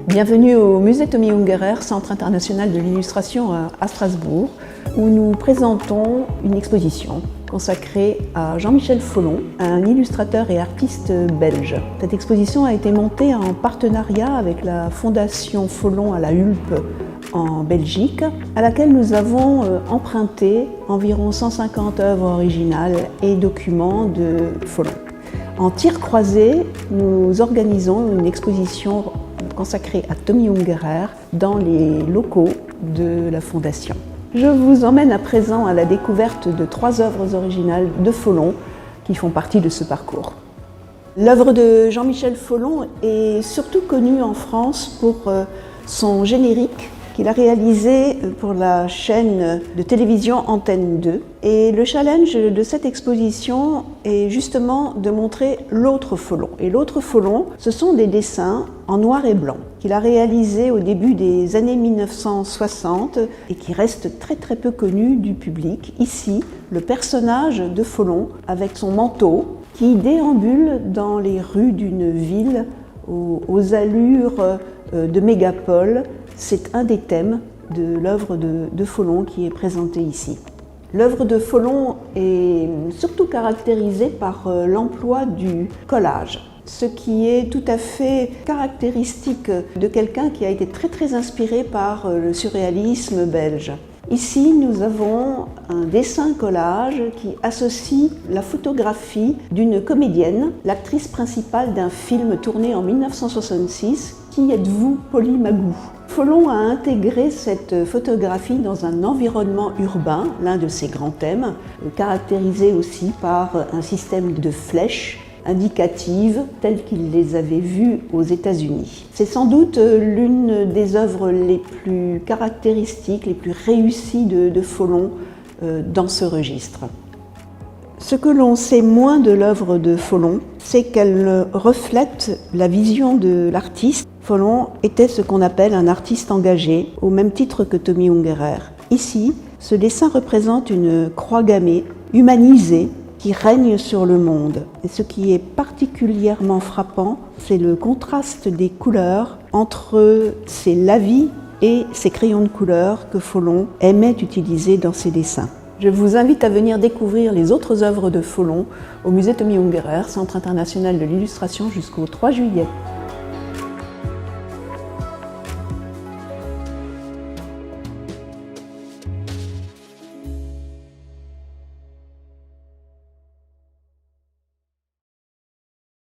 Bienvenue au musée Tommy Ungerer, Centre international de l'illustration à Strasbourg, où nous présentons une exposition consacrée à Jean-Michel Folon, un illustrateur et artiste belge. Cette exposition a été montée en partenariat avec la Fondation Folon à la Hulpe en Belgique, à laquelle nous avons emprunté environ 150 œuvres originales et documents de Folon. En tir croisé, nous organisons une exposition consacrée à Tommy Ungerer dans les locaux de la Fondation. Je vous emmène à présent à la découverte de 3 œuvres originales de Folon qui font partie de ce parcours. L'œuvre de Jean-Michel Folon est surtout connue en France pour son générique qu'il a réalisé pour la chaîne de télévision Antenne 2. Et le challenge de cette exposition est justement de montrer l'autre Folon. Et l'autre Folon, ce sont des dessins en noir et blanc qu'il a réalisés au début des années 1960 et qui restent très peu connus du public. Ici, le personnage de Folon avec son manteau qui déambule dans les rues d'une ville aux allures de mégapole. C'est un des thèmes de l'œuvre de Folon qui est présentée ici. L'œuvre de Folon est surtout caractérisée par l'emploi du collage, ce qui est tout à fait caractéristique de quelqu'un qui a été très inspiré par le surréalisme belge. Ici, nous avons un dessin-collage qui associe la photographie d'une comédienne, l'actrice principale d'un film tourné en 1966, Qui êtes-vous, Polly Magou ? Folon a intégré cette photographie dans un environnement urbain, l'un de ses grands thèmes, caractérisé aussi par un système de flèches indicatives telles qu'il les avait vues aux États-Unis. C'est sans doute l'une des œuvres les plus caractéristiques, les plus réussies de Folon dans ce registre. Ce que l'on sait moins de l'œuvre de Folon, c'est qu'elle reflète la vision de l'artiste. Folon était ce qu'on appelle un artiste engagé, au même titre que Tommy Ungerer. Ici, ce dessin représente une croix gammée, humanisée, qui règne sur le monde. Et ce qui est particulièrement frappant, c'est le contraste des couleurs entre ces lavis et ces crayons de couleur que Folon aimait utiliser dans ses dessins. Je vous invite à venir découvrir les autres œuvres de Folon au musée Tommy Ungerer, Centre international de l'illustration, jusqu'au 3 juillet.